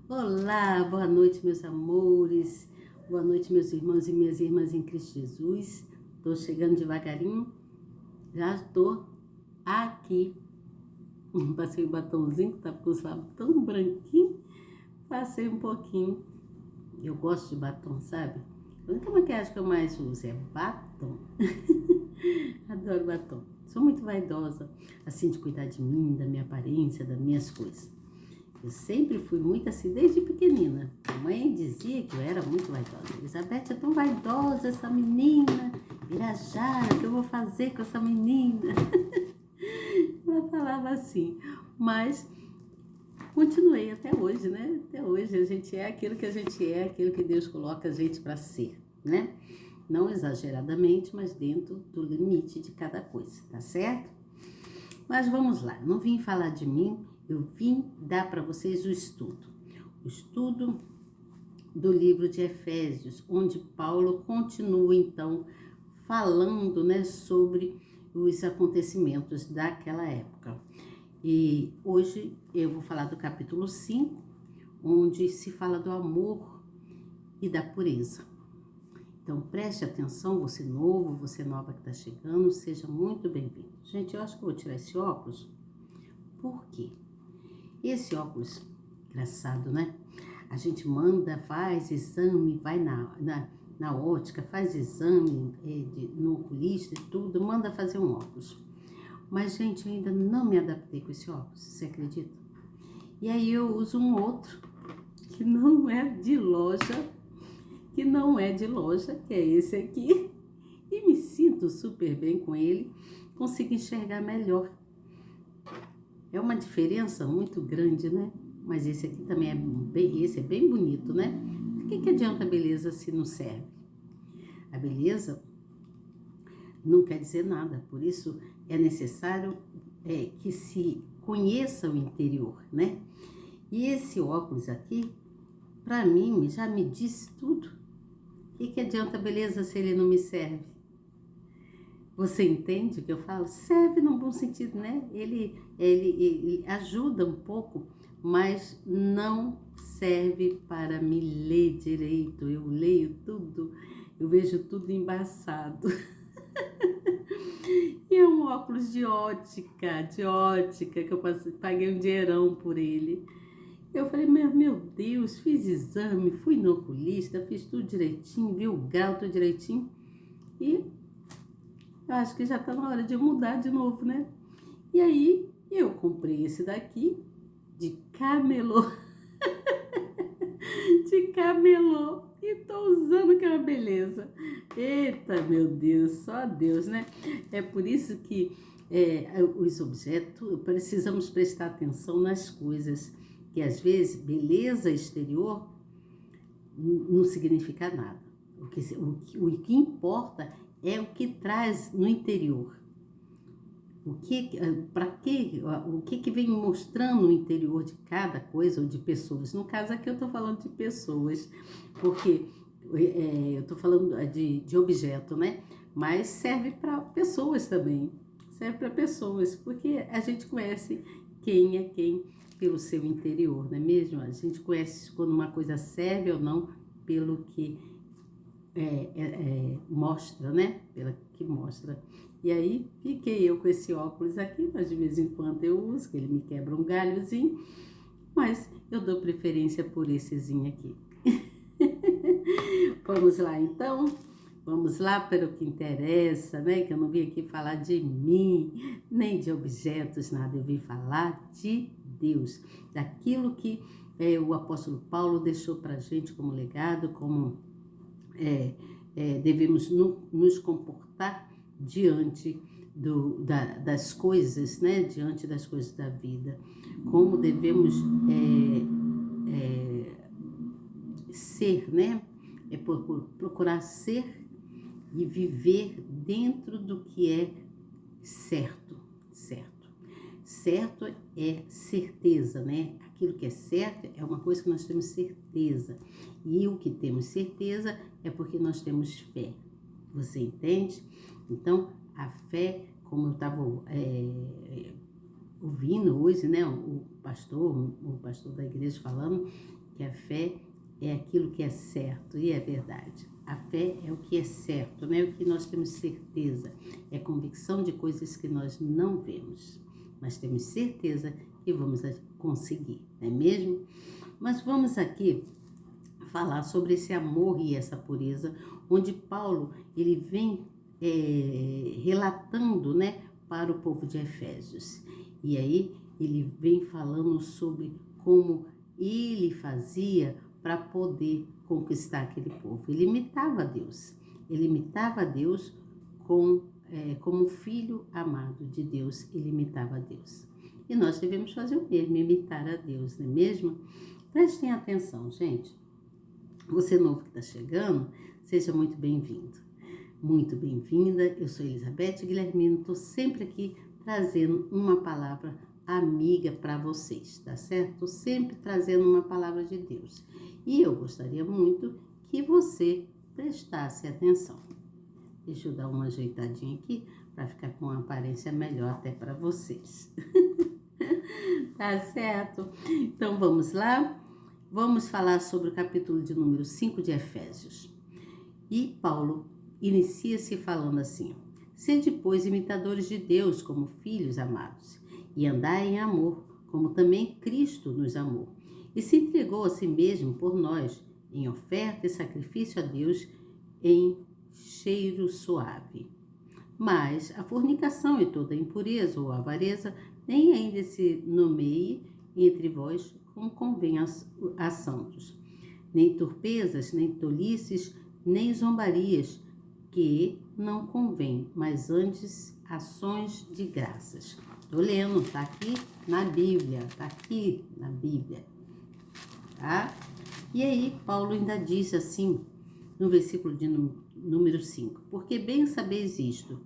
Olá, boa noite, meus amores. Boa noite, meus irmãos e minhas irmãs em Cristo Jesus. Estou chegando devagarinho. Já estou aqui. Passei o batomzinho, que estava com os lábios tão branquinhos. Passei um pouquinho. Eu gosto de batom, sabe? A única maquiagem que eu mais uso é batom. Adoro batom. Sou muito vaidosa, assim, de cuidar de mim, da minha aparência, das minhas coisas. Eu sempre fui muito assim, desde pequenina. A mãe dizia que eu era muito vaidosa. Elizabeth é tão vaidosa, essa menina. Irajara, o que eu vou fazer com essa menina? Ela falava assim. Mas continuei até hoje, né? Até hoje a gente é aquilo que a gente é, aquilo que Deus coloca a gente para ser, né? Não exageradamente, mas dentro do limite de cada coisa, tá certo? Mas vamos lá, não vim falar de mim, eu vim dar para vocês o estudo do livro de Efésios, onde Paulo continua então falando, né, sobre os acontecimentos daquela época. E hoje eu vou falar do capítulo 5, onde se fala do amor e da pureza. Então preste atenção, você novo, você nova que está chegando, seja muito bem-vindo. Gente, eu acho que eu vou tirar esse óculos. Por quê? Esse óculos, engraçado, né? A gente manda, faz exame, vai na ótica, faz exame no oculista e tudo, manda fazer um óculos. Mas, gente, eu ainda não me adaptei com esse óculos, você acredita? E aí eu uso um outro, que não é de loja, que é esse aqui. E me sinto super bem com ele, consigo enxergar melhor. É uma diferença muito grande, né? Mas esse aqui também esse é bem bonito, né? Por que adianta a beleza se não serve? A beleza não quer dizer nada, por isso é necessário que se conheça o interior, né? E esse óculos aqui, para mim, já me diz tudo. O que adianta a beleza se ele não me serve? Você entende o que eu falo? Serve num bom sentido, né? Ele ajuda um pouco, mas não serve para me ler direito. Eu leio tudo, eu vejo tudo embaçado. E é um óculos de ótica, que eu paguei um dinheirão por ele. Eu falei, meu Deus, fiz exame, fui no oculista, fiz tudo direitinho, vi o grau tudo direitinho. E eu acho que já tá na hora de eu mudar de novo, né? E aí, eu comprei esse daqui, de camelô. De camelô. E tô usando, que é uma beleza. Eita, meu Deus, só Deus, né? É por isso que os objetos, precisamos prestar atenção nas coisas. Que às vezes, beleza exterior não significa nada. O que importa é o que traz no interior. O que vem mostrando no interior de cada coisa ou de pessoas. No caso aqui eu estou falando de pessoas, porque eu estou falando de objeto, né? Mas serve para pessoas também. Serve para pessoas, porque a gente conhece quem é quem pelo seu interior, não é mesmo? A gente conhece quando uma coisa serve ou não pelo que mostra, né? Pela que mostra. E aí, fiquei eu com esse óculos aqui, mas de vez em quando eu uso, que ele me quebra um galhozinho, mas eu dou preferência por essezinho aqui. Vamos lá, então? Vamos lá para o que interessa, né? Que eu não vim aqui falar de mim, nem de objetos, nada. Eu vim falar de Deus, daquilo que o apóstolo Paulo deixou para a gente como legado, como devemos nos comportar diante das coisas, né? Diante das coisas da vida. Como devemos ser, né? Procurar ser e viver dentro do que é certo. Certo é certeza, né? Aquilo que é certo é uma coisa que nós temos certeza. E o que temos certeza é porque nós temos fé. Você entende? Então, a fé, como eu estava ouvindo hoje, né? O pastor da igreja falando que a fé é aquilo que é certo e é verdade. A fé é o que é certo, não é o que nós temos certeza. É convicção de coisas que nós não vemos, mas temos certeza que vamos conseguir, não é mesmo? Mas vamos aqui falar sobre esse amor e essa pureza, onde Paulo ele vem relatando, né, para o povo de Efésios. E aí ele vem falando sobre como ele fazia para poder conquistar aquele povo. Ele imitava a Deus como filho amado de Deus, ele imitava a Deus. E nós devemos fazer o mesmo, imitar a Deus, não é mesmo? Prestem atenção, gente. Você novo que está chegando, seja muito bem-vindo. Muito bem-vinda, eu sou Elizabeth Guilhermino, estou sempre aqui trazendo uma palavra amiga para vocês, tá certo? Estou sempre trazendo uma palavra de Deus. E eu gostaria muito que você prestasse atenção. Deixa eu dar uma ajeitadinha aqui para ficar com uma aparência melhor até para vocês. Tá certo? Então vamos lá? Vamos falar sobre o capítulo de número 5 de Efésios. E Paulo inicia-se falando assim: sede, pois, imitadores de Deus como filhos amados, e andai em amor, como também Cristo nos amou, e se entregou a si mesmo por nós, em oferta e sacrifício a Deus em cheiro suave. Mas a fornicação e toda impureza ou avareza nem ainda se nomeie entre vós como convém a santos, nem torpezas, nem tolices, nem zombarias, que não convém, mas antes ações de graças. Estou lendo, está aqui na Bíblia, tá? E aí Paulo ainda diz assim, no versículo de número 5, porque bem sabeis isto,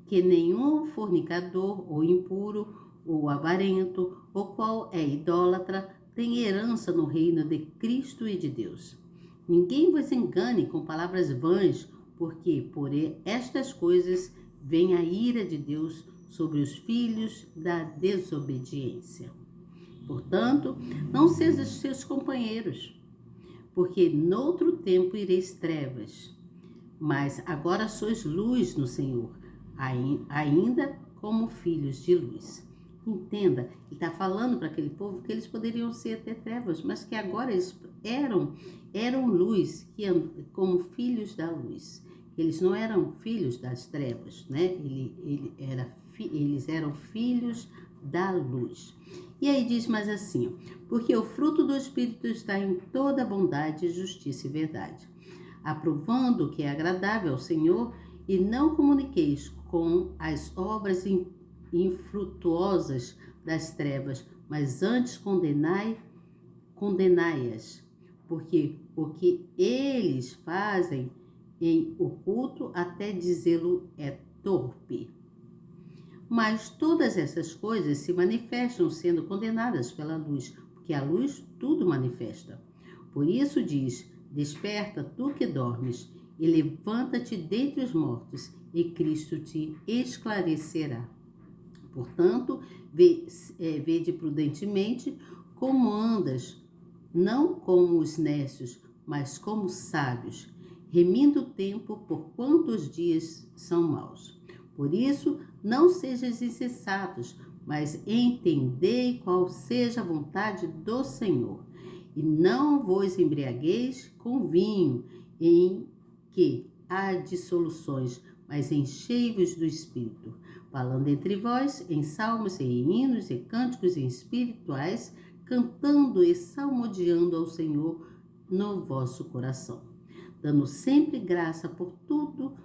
que nenhum fornicador ou impuro ou avarento, ou qual é idólatra, tem herança no reino de Cristo e de Deus. Ninguém vos engane com palavras vãs, porque por estas coisas vem a ira de Deus sobre os filhos da desobediência. Portanto, não sejam seus companheiros, porque noutro tempo ireis trevas, mas agora sois luz no Senhor, ainda como filhos de luz. Entenda, ele está falando para aquele povo que eles poderiam ser até trevas, mas que agora eles eram luz, como filhos da luz. Eles não eram filhos das trevas, né? Eles eram filhos da luz. E aí diz mais assim, porque o fruto do Espírito está em toda bondade, justiça e verdade, aprovando o que é agradável ao Senhor, e não comuniqueis com as obras infrutuosas das trevas, mas antes condenai-as, porque o que eles fazem em oculto, até dizê-lo, é torpe. Mas todas essas coisas se manifestam sendo condenadas pela luz, porque a luz tudo manifesta. Por isso diz, desperta tu que dormes, e levanta-te dentre os mortos, e Cristo te esclarecerá. Portanto, vede prudentemente como andas, não como os nécios, mas como sábios, remindo o tempo, porquanto os dias são maus. Por isso, não sejais insensatos, mas entendei qual seja a vontade do Senhor. E não vos embriagueis com vinho, em que há dissoluções, mas enchei-vos do Espírito, falando entre vós em salmos e em hinos e cânticos espirituais, cantando e salmodiando ao Senhor no vosso coração, dando sempre graça por tudo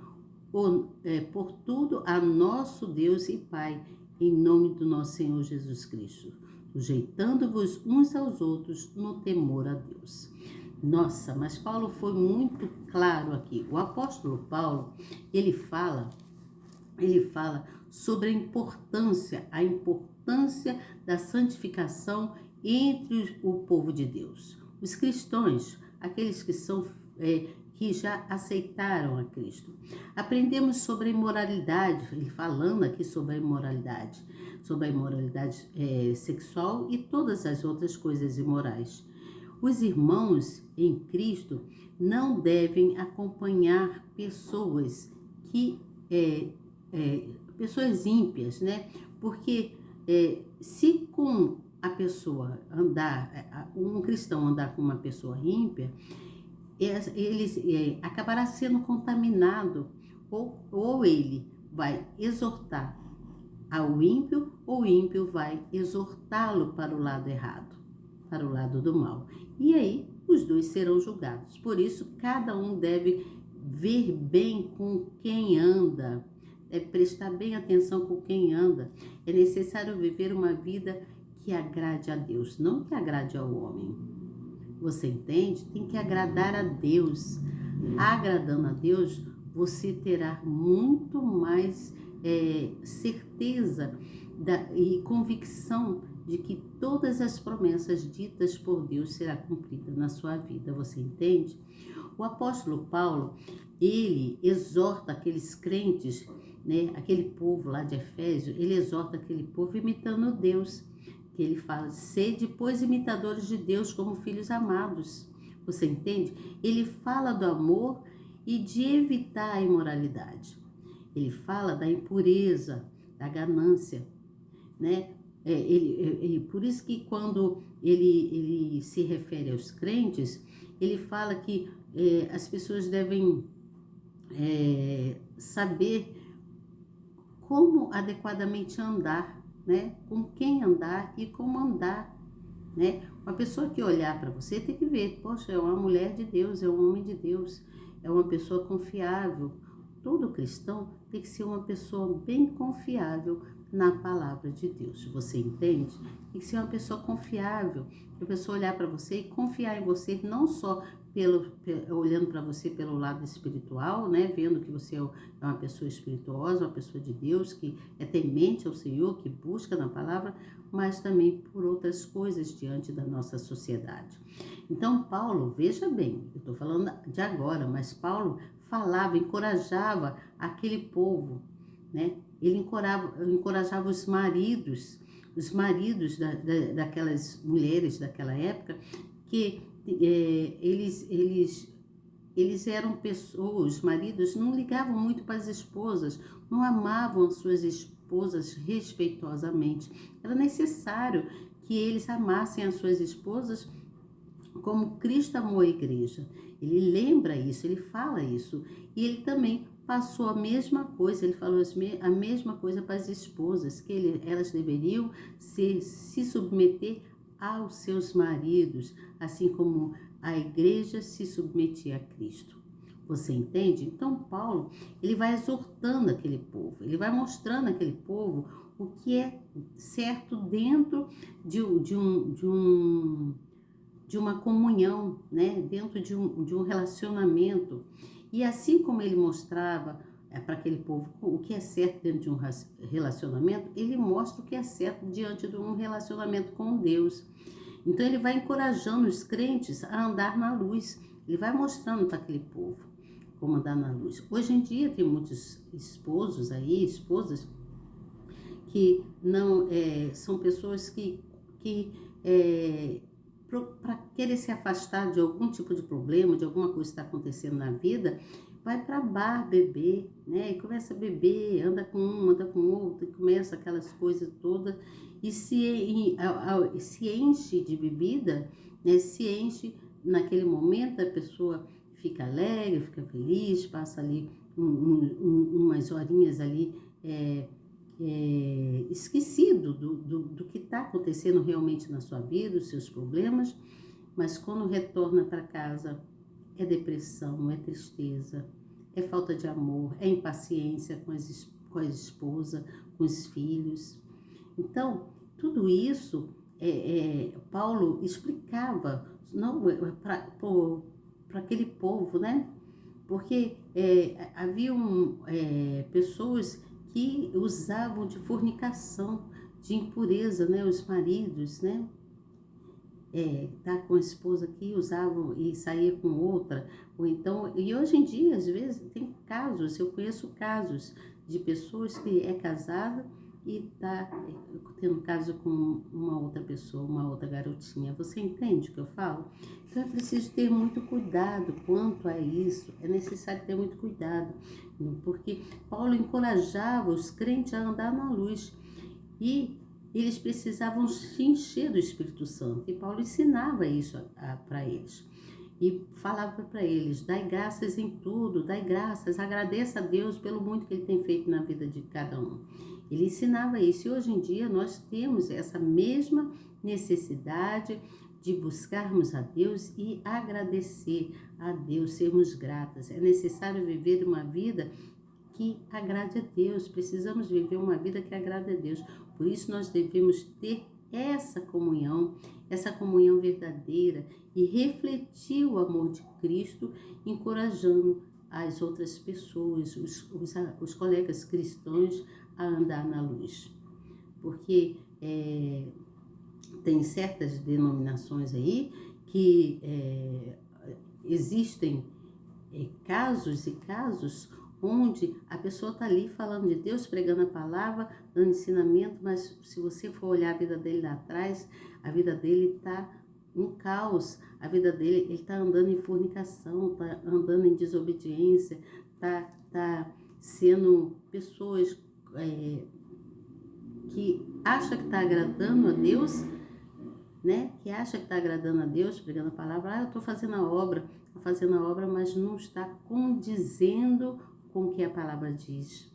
a nosso Deus e Pai, em nome do nosso Senhor Jesus Cristo, sujeitando-vos uns aos outros no temor a Deus. Nossa, mas Paulo foi muito claro aqui. O apóstolo Paulo, ele fala sobre a importância da santificação entre o povo de Deus. Os cristãos, aqueles que já aceitaram a Cristo. Aprendemos sobre a imoralidade, ele falando aqui sobre a imoralidade sexual e todas as outras coisas imorais. Os irmãos em Cristo não devem acompanhar pessoas que pessoas ímpias, né? Porque se com a pessoa andar, um cristão andar com uma pessoa ímpia, ele acabará sendo contaminado, ou ele vai exortar ao ímpio, ou o ímpio vai exortá-lo para o lado errado, para o lado do mal. E aí os dois serão julgados. Por isso, cada um deve ver bem com quem anda, prestar bem atenção com quem anda. É necessário viver uma vida que agrade a Deus, não que agrade ao homem. Você entende? Tem que agradar a Deus. Agradando a Deus, você terá muito mais certeza e convicção de que todas as promessas ditas por Deus serão cumpridas na sua vida. Você entende? O apóstolo Paulo, ele exorta aqueles crentes, né, aquele povo lá de Efésio, ele exorta aquele povo imitando Deus, que ele fala: sede, pois, imitadores de Deus como filhos amados. Você entende? Ele fala do amor e de evitar a imoralidade. Ele fala da impureza, da ganância, né? Por isso que quando ele se refere aos crentes, ele fala que as pessoas devem saber como adequadamente andar, né? Com quem andar e como andar, né? Uma pessoa que olhar para você tem que ver, poxa, é uma mulher de Deus, é um homem de Deus, é uma pessoa confiável. Todo cristão tem que ser uma pessoa bem confiável na palavra de Deus. Você entende? Tem que ser uma pessoa confiável, a pessoa olhar para você e confiar em você, não só olhando para você pelo lado espiritual, né? Vendo que você é uma pessoa espirituosa, uma pessoa de Deus, que é temente ao Senhor, que busca na palavra, mas também por outras coisas diante da nossa sociedade. Então, Paulo, veja bem, eu estou falando de agora, mas Paulo falava, encorajava aquele povo, né? Ele encorajava os maridos daquelas mulheres daquela época, que eles eram pessoas, os maridos não ligavam muito para as esposas, não amavam suas esposas respeitosamente. Era necessário que eles amassem as suas esposas como Cristo amou a igreja. Ele lembra isso, ele fala isso. E ele também passou a mesma coisa, ele falou a mesma coisa para as esposas, que elas deveriam se submeter aos seus maridos, assim como a igreja se submetia a Cristo. Você entende? Então, Paulo, ele vai exortando aquele povo, ele vai mostrando àquele povo o que é certo dentro de uma comunhão, né? Dentro de um relacionamento. E assim como ele mostrava para aquele povo o que é certo dentro de um relacionamento, ele mostra o que é certo diante de um relacionamento com Deus. Então ele vai encorajando os crentes a andar na luz, ele vai mostrando para aquele povo como andar na luz. Hoje em dia tem muitos esposos aí, esposas, que não são pessoas que para querer se afastar de algum tipo de problema, de alguma coisa que está acontecendo na vida, vai para bar beber, né? E começa a beber, anda com um, anda com outro, e começa aquelas coisas todas, e se enche de bebida, né? Se enche naquele momento, a pessoa fica alegre, fica feliz, passa ali umas horinhas ali esquecido do que está acontecendo realmente na sua vida, os seus problemas, mas quando retorna para casa é depressão, é tristeza, é falta de amor, é impaciência com a esposa, com os filhos. Então, tudo isso Paulo explicava para aquele povo, né? Porque haviam pessoas que usavam de fornicação, de impureza, né? Os maridos, né? Tá com a esposa aqui, usavam e saía com outra, ou então, e hoje em dia, às vezes, tem casos, eu conheço casos de pessoas que é casada e está tendo caso com uma outra pessoa, uma outra garotinha. Você entende o que eu falo? Então é preciso ter muito cuidado quanto a isso. É necessário ter muito cuidado, porque Paulo encorajava os crentes a andar na luz e eles precisavam se encher do Espírito Santo. E Paulo ensinava isso para eles. E falava para eles: dai graças em tudo, dai graças, agradeça a Deus pelo muito que Ele tem feito na vida de cada um. Ele ensinava isso, e hoje em dia nós temos essa mesma necessidade de buscarmos a Deus e agradecer a Deus, sermos gratas. É necessário viver uma vida que agrade a Deus, precisamos viver uma vida que agrade a Deus. Por isso nós devemos ter essa comunhão verdadeira e refletir o amor de Cristo, encorajando as outras pessoas, os colegas cristãos a andar na luz. Porque tem certas denominações aí que existem casos e casos onde a pessoa está ali falando de Deus, pregando a palavra, dando ensinamento, mas se você for olhar a vida dele lá atrás, a vida dele está um caos, a vida dele, ele está andando em fornicação, está andando em desobediência, está sendo pessoas que acham que está agradando a Deus, né? Que acha que está agradando a Deus, pregando a palavra, eu estou fazendo a obra, mas não está condizendo com o que a palavra diz,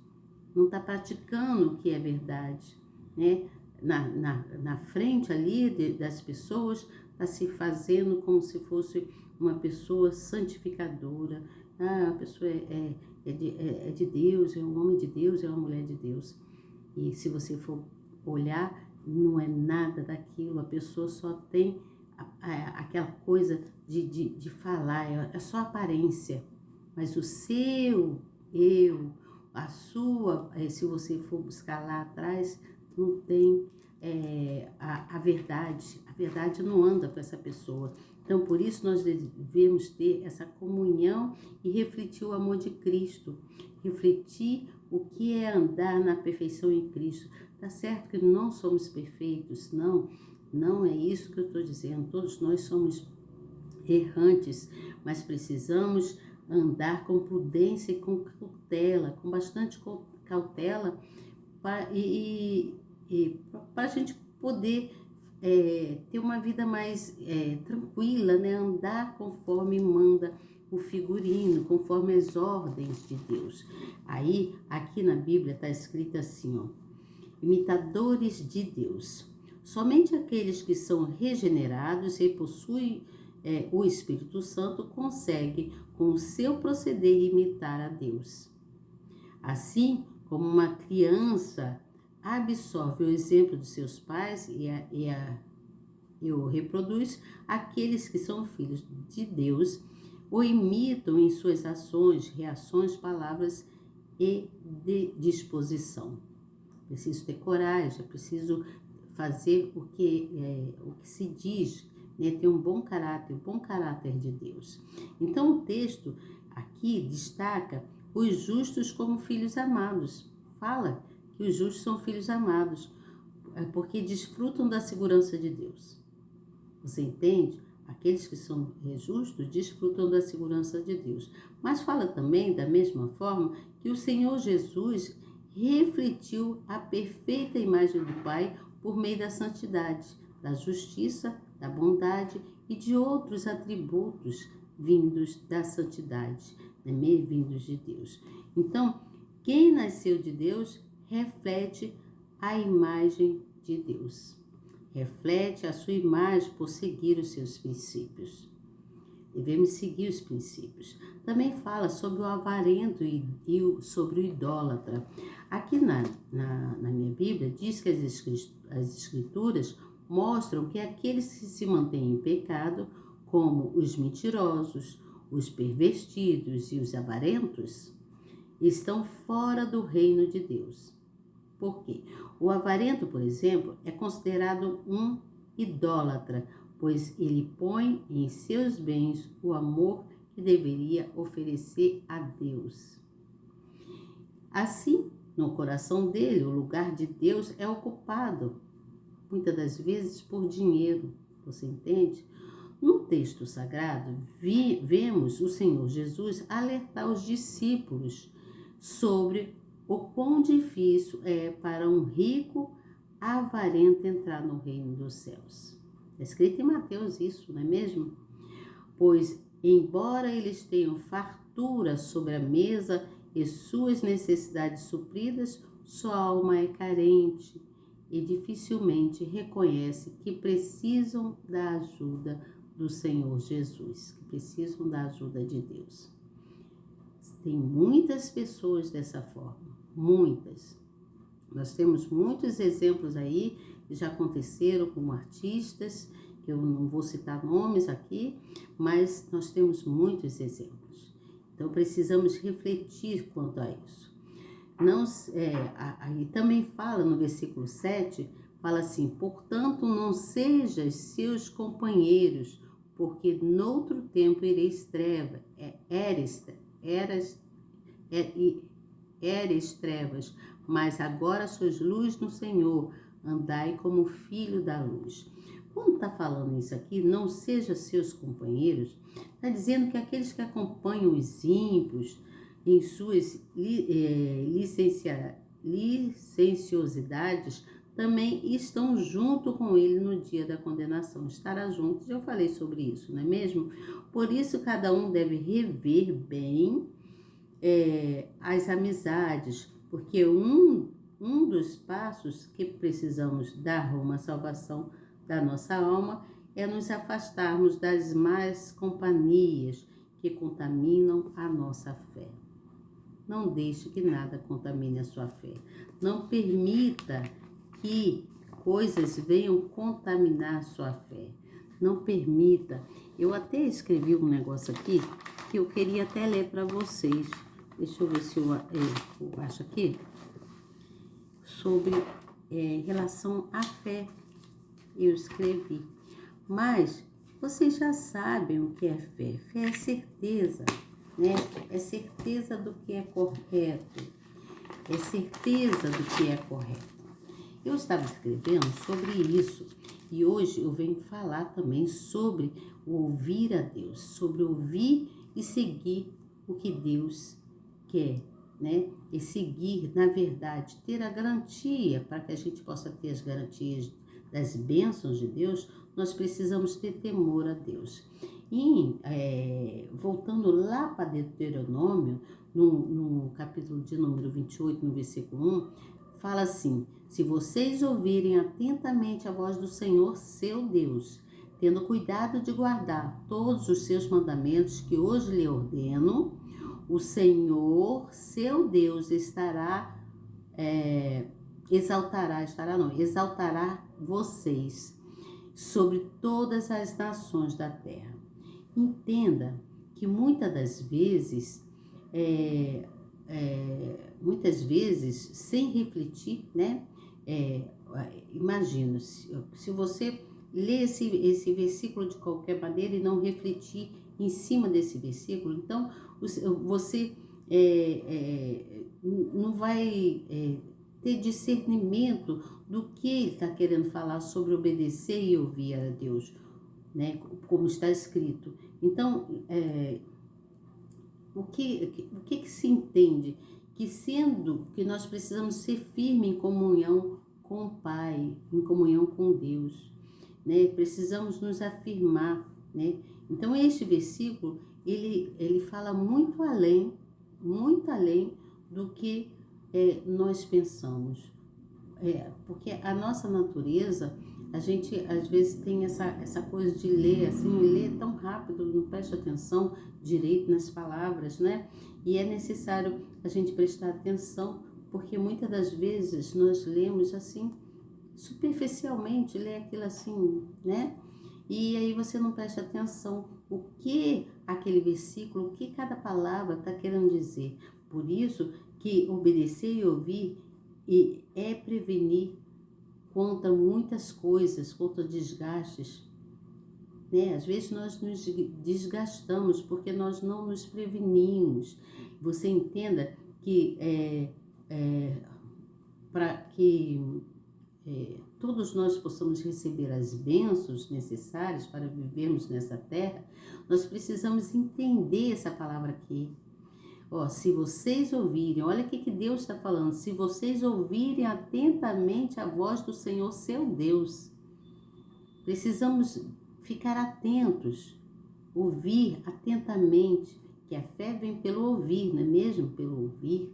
não está praticando o que é verdade, né? Na frente ali das pessoas, está se fazendo como se fosse uma pessoa santificadora. A pessoa é de Deus, é um homem de Deus, é uma mulher de Deus. E se você for olhar, não é nada daquilo, a pessoa só tem aquela coisa de falar, é só aparência. Mas o seu a sua, se você for buscar lá atrás, não tem a verdade não anda com essa pessoa. Então, por isso nós devemos ter essa comunhão e refletir o amor de Cristo, refletir o que é andar na perfeição em Cristo. Tá certo que não somos perfeitos, não é isso que eu estou dizendo, todos nós somos errantes, mas precisamos andar com prudência e com cautela, com bastante cautela, para a gente poder ter uma vida mais tranquila, né? Andar conforme manda o figurino, conforme as ordens de Deus. Aí, aqui na Bíblia está escrito assim, ó: imitadores de Deus. Somente aqueles que são regenerados e possuem o Espírito Santo conseguem, com o seu proceder, imitar a Deus. Assim como uma criança absorve o exemplo de seus pais e o reproduz, aqueles que são filhos de Deus o imitam em suas ações, reações, palavras e de disposição. Preciso ter coragem, é preciso fazer o que se diz, né? Ter um bom caráter de Deus. Então o texto aqui destaca os justos como filhos amados. Fala que os justos são filhos amados, porque desfrutam da segurança de Deus. Você entende? Aqueles que são justos desfrutam da segurança de Deus. Mas fala também, da mesma forma, que o Senhor Jesus refletiu a perfeita imagem do Pai por meio da santidade, da justiça, da bondade e de outros atributos vindos da santidade, né? Vindos de Deus. Então, quem nasceu de Deus reflete a imagem de Deus. Reflete a sua imagem por seguir os seus princípios. Devemos seguir os princípios. Também fala sobre o avarento e sobre o idólatra. Aqui na minha Bíblia diz que as escrituras mostram que aqueles que se mantêm em pecado, como os mentirosos, os pervertidos e os avarentos, estão fora do reino de Deus. Por quê? O avarento, por exemplo, é considerado um idólatra, pois ele põe em seus bens o amor que deveria oferecer a Deus. Assim, No coração dele, o lugar de Deus é ocupado, muitas das vezes, por dinheiro. Você entende? No texto sagrado, vemos o Senhor Jesus alertar os discípulos sobre o quão difícil é para um rico avarento entrar no reino dos céus. É escrito em Mateus isso, não é mesmo? Pois, embora eles tenham fartura sobre a mesa e suas necessidades supridas, sua alma é carente e dificilmente reconhece que precisam da ajuda do Senhor Jesus, que precisam da ajuda de Deus. Tem muitas pessoas dessa forma, muitas. Nós temos muitos exemplos aí que já aconteceram como artistas, que eu não vou citar nomes aqui, mas nós temos muitos exemplos. Então precisamos refletir quanto a isso. Aí também fala no versículo 7, fala assim: portanto, não sejas seus companheiros, porque noutro tempo eres trevas, mas agora sois luz no Senhor, andai como filho da luz. Quando está falando isso aqui, não seja seus companheiros, está dizendo que aqueles que acompanham os ímpios em suas licenciosidades também estão junto com ele no dia da condenação. Estará juntos, eu falei sobre isso, não é mesmo? Por isso, cada um deve rever bem as amizades, porque um dos passos que precisamos dar rumo à salvação da nossa alma é nos afastarmos das más companhias que contaminam a nossa fé. Não deixe que nada contamine a sua fé. Não permita que coisas venham contaminar a sua fé. Não permita. Eu até escrevi um negócio aqui que eu queria até ler para vocês. Deixa eu ver se eu acho aqui. Sobre relação à fé. Eu escrevi. Mas vocês já sabem o que é fé. Fé é certeza, né? É certeza do que é correto. É certeza do que é correto. Eu estava escrevendo sobre isso e hoje eu venho falar também sobre o ouvir a Deus, sobre ouvir e seguir o que Deus quer, né? E seguir, na verdade, ter a garantia, para que a gente possa ter as garantias das bênçãos de Deus, nós precisamos ter temor a Deus. E voltando lá para Deuteronômio, no capítulo de número 28, no versículo 1, fala assim: se vocês ouvirem atentamente a voz do Senhor, seu Deus, tendo cuidado de guardar todos os seus mandamentos que hoje lhe ordeno, o Senhor, seu Deus, exaltará vocês sobre todas as nações da terra. Entenda que muitas vezes, sem refletir, né? Imagina, se você ler esse versículo de qualquer maneira e não refletir em cima desse versículo, então você não vai ter discernimento do que ele está querendo falar sobre obedecer e ouvir a Deus, né? Como está escrito. Então, o que se entende? Que sendo que nós precisamos ser firmes em comunhão com o Pai, em comunhão com Deus, né? Precisamos nos afirmar, né? Então, este versículo, ele fala muito além do que nós pensamos. Porque a nossa natureza, a gente às vezes tem essa coisa de ler, assim, ler tão rápido, não presta atenção direito nas palavras, né? E é necessário a gente prestar atenção, porque muitas das vezes nós lemos assim, superficialmente, lê aquilo assim, né? E aí você não presta atenção o que aquele versículo, o que cada palavra está querendo dizer. Por isso que obedecer e ouvir é prevenir contra muitas coisas, contra desgastes, né? Às vezes nós nos desgastamos porque nós não nos prevenimos. Você entenda que para que todos nós possamos receber as bênçãos necessárias para vivermos nessa terra, nós precisamos entender essa palavra aqui. Se vocês ouvirem, olha o que Deus está falando, se vocês ouvirem atentamente a voz do Senhor, seu Deus, precisamos ficar atentos, ouvir atentamente, que a fé vem pelo ouvir, não é mesmo? Pelo ouvir.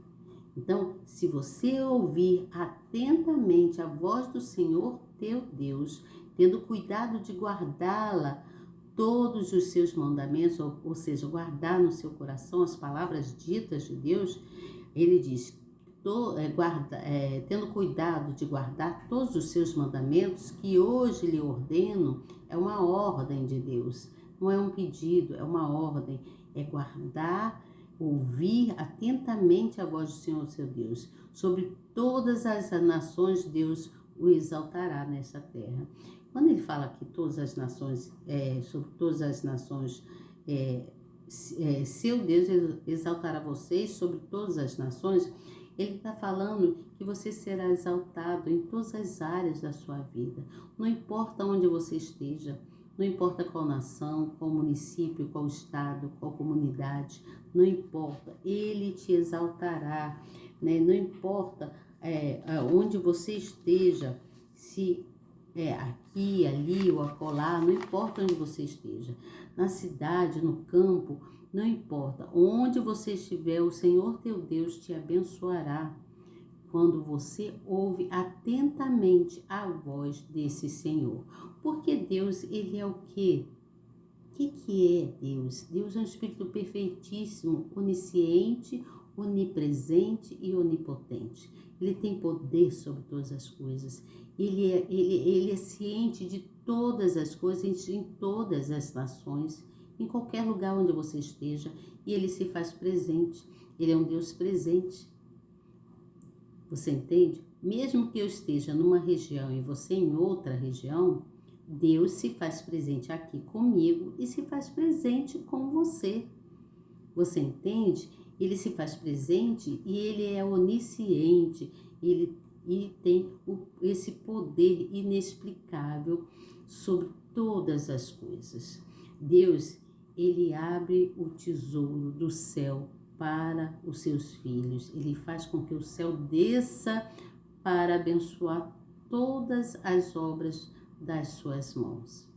Então, se você ouvir atentamente a voz do Senhor teu Deus, tendo cuidado de guardá-la, todos os seus mandamentos, ou seja, guardar no seu coração as palavras ditas de Deus, ele diz, tendo cuidado de guardar todos os seus mandamentos, que hoje lhe ordeno, é uma ordem de Deus, não é um pedido, é uma ordem, é guardar, ouvir atentamente a voz do Senhor, seu Deus. Sobre todas as nações, Deus o exaltará nessa terra. Quando ele fala que todas as nações, sobre todas as nações, seu Deus exaltará vocês sobre todas as nações, ele está falando que você será exaltado em todas as áreas da sua vida. Não importa onde você esteja, não importa qual nação, qual município, qual estado, qual comunidade, não importa, ele te exaltará, né? Não importa onde você esteja, se aqui, ali ou acolá, não importa onde você esteja, na cidade, no campo, não importa, onde você estiver, o Senhor teu Deus te abençoará quando você ouve atentamente a voz desse Senhor. Porque Deus, ele é o quê? O que é Deus? Deus é um Espírito perfeitíssimo, onisciente, onipresente e onipotente. Ele tem poder sobre todas as coisas. Ele é ciente de todas as coisas, em todas as nações, em qualquer lugar onde você esteja, e ele se faz presente. Ele é um Deus presente. Você entende? Mesmo que eu esteja numa região e você em outra região, Deus se faz presente aqui comigo e se faz presente com você. Você entende? Ele se faz presente e ele é onisciente, e tem esse poder inexplicável sobre todas as coisas. Deus, ele abre o tesouro do céu para os seus filhos. Ele faz com que o céu desça para abençoar todas as obras das suas mãos.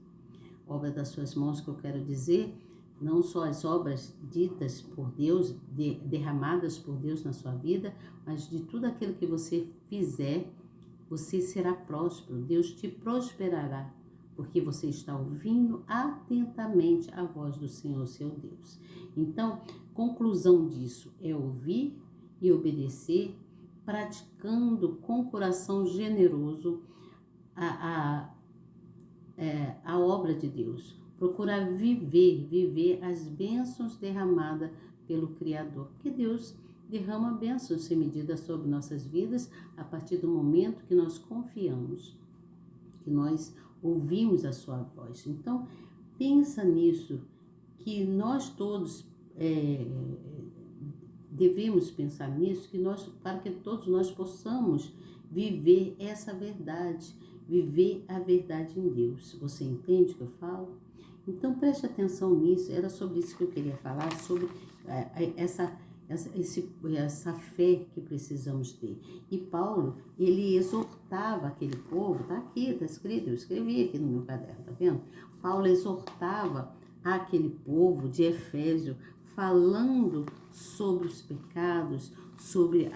Obra das suas mãos que eu quero dizer, não só as obras ditas por Deus, derramadas por Deus na sua vida, mas de tudo aquilo que você fizer, você será próspero. Deus te prosperará, porque você está ouvindo atentamente a voz do Senhor, seu Deus. Então, conclusão disso é ouvir e obedecer, praticando com coração generoso a obra de Deus. Procurar viver as bênçãos derramadas pelo Criador, porque Deus derrama bênçãos sem medida sobre nossas vidas a partir do momento que nós confiamos, que nós ouvimos a sua voz. Então, pensa nisso, que nós todos devemos pensar nisso, para que todos nós possamos viver essa verdade, viver a verdade em Deus. Você entende o que eu falo? Então, preste atenção nisso, era sobre isso que eu queria falar, sobre essa fé que precisamos ter. E Paulo, ele exortava aquele povo, tá aqui, tá escrito, eu escrevi aqui no meu caderno, tá vendo? Paulo exortava aquele povo de Efésio, falando sobre os pecados, sobre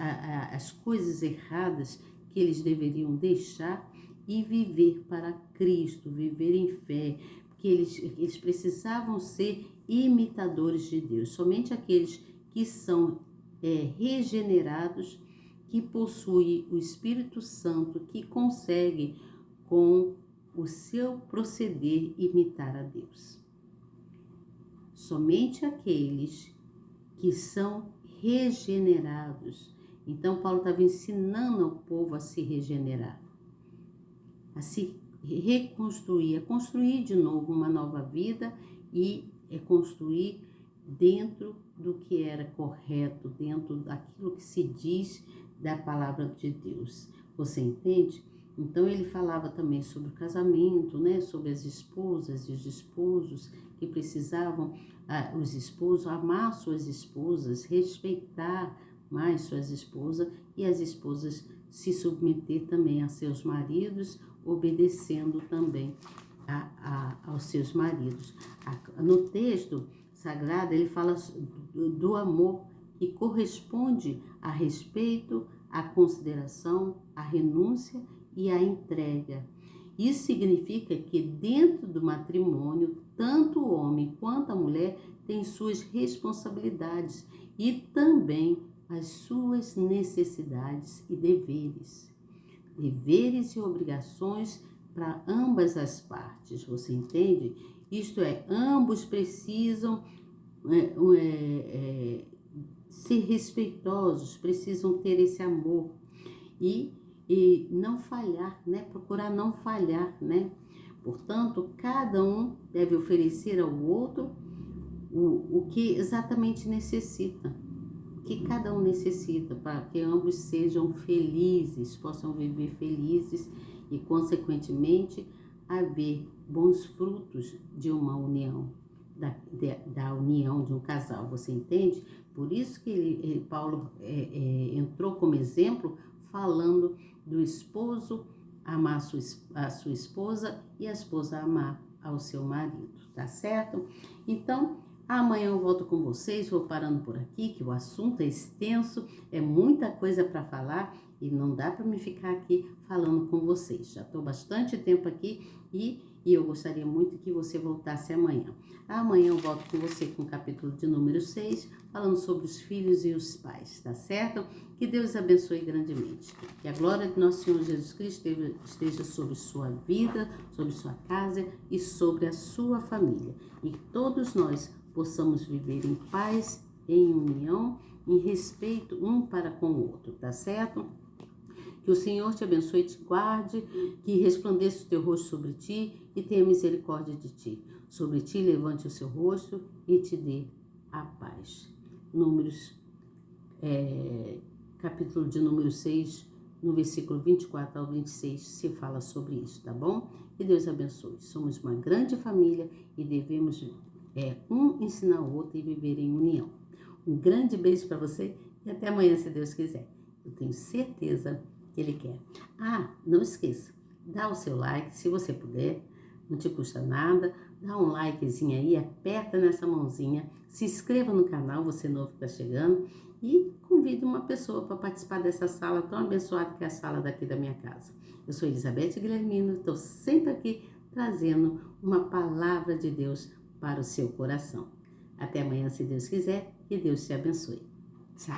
as coisas erradas que eles deveriam deixar e viver para Cristo, viver em fé, porque eles precisavam ser imitadores de Deus. Somente aqueles que são regenerados, que possuem o Espírito Santo, que conseguem, com o seu proceder, imitar a Deus. Somente aqueles que são regenerados. Então, Paulo estava ensinando ao povo a se regenerar, a se reconstruir, a construir de novo uma nova vida e construir dentro do que era correto, dentro daquilo que se diz da palavra de Deus. Você entende? Então ele falava também sobre o casamento, né? Sobre as esposas e os esposos que precisavam, os esposos, amar suas esposas, respeitar mais suas esposas e as esposas se submeter também a seus maridos, obedecendo também aos seus maridos. No texto sagrado ele fala do amor que corresponde a respeito, a consideração, a renúncia e a entrega. Isso significa que dentro do matrimônio, tanto o homem quanto a mulher têm suas responsabilidades e também as suas necessidades e deveres. Deveres e obrigações para ambas as partes, você entende? Isto é, ambos precisam ser respeitosos, precisam ter esse amor e não falhar, né? Procurar não falhar, né? Portanto, cada um deve oferecer ao outro o que exatamente necessita, o que cada um necessita, para que ambos sejam felizes, possam viver felizes e, consequentemente, haver bons frutos de uma união, da união de um casal, você entende? Por isso que Paulo entrou como exemplo, falando do esposo amar a sua esposa e a esposa amar ao seu marido, tá certo? Então, amanhã eu volto com vocês, vou parando por aqui, que o assunto é extenso, é muita coisa para falar e não dá para me ficar aqui falando com vocês. Já estou bastante tempo aqui e eu gostaria muito que você voltasse amanhã. Amanhã eu volto com você com o capítulo de número 6, falando sobre os filhos e os pais, tá certo? Que Deus abençoe grandemente. Que a glória do nosso Senhor Jesus Cristo esteja sobre sua vida, sobre sua casa e sobre a sua família. E que todos nós possamos viver em paz, em união, em respeito um para com o outro, tá certo? Que o Senhor te abençoe e te guarde, que resplandeça o teu rosto sobre ti e tenha misericórdia de ti. Sobre ti levante o seu rosto e te dê a paz. Números, capítulo de número 6, no versículo 24 ao 26, se fala sobre isso, tá bom? Que Deus abençoe. Somos uma grande família e devemos um ensinar o outro e viver em união. Um grande beijo para você e até amanhã, se Deus quiser. Eu tenho certeza que Ele quer. Não esqueça, dá o seu like, se você puder, não te custa nada, dá um likezinho aí, aperta nessa mãozinha, se inscreva no canal, você novo que está chegando, e convide uma pessoa para participar dessa sala tão abençoada que é a sala daqui da minha casa. Eu sou Elizabeth Guilhermino, estou sempre aqui trazendo uma palavra de Deus para o seu coração. Até amanhã, se Deus quiser, que Deus te abençoe. Tchau!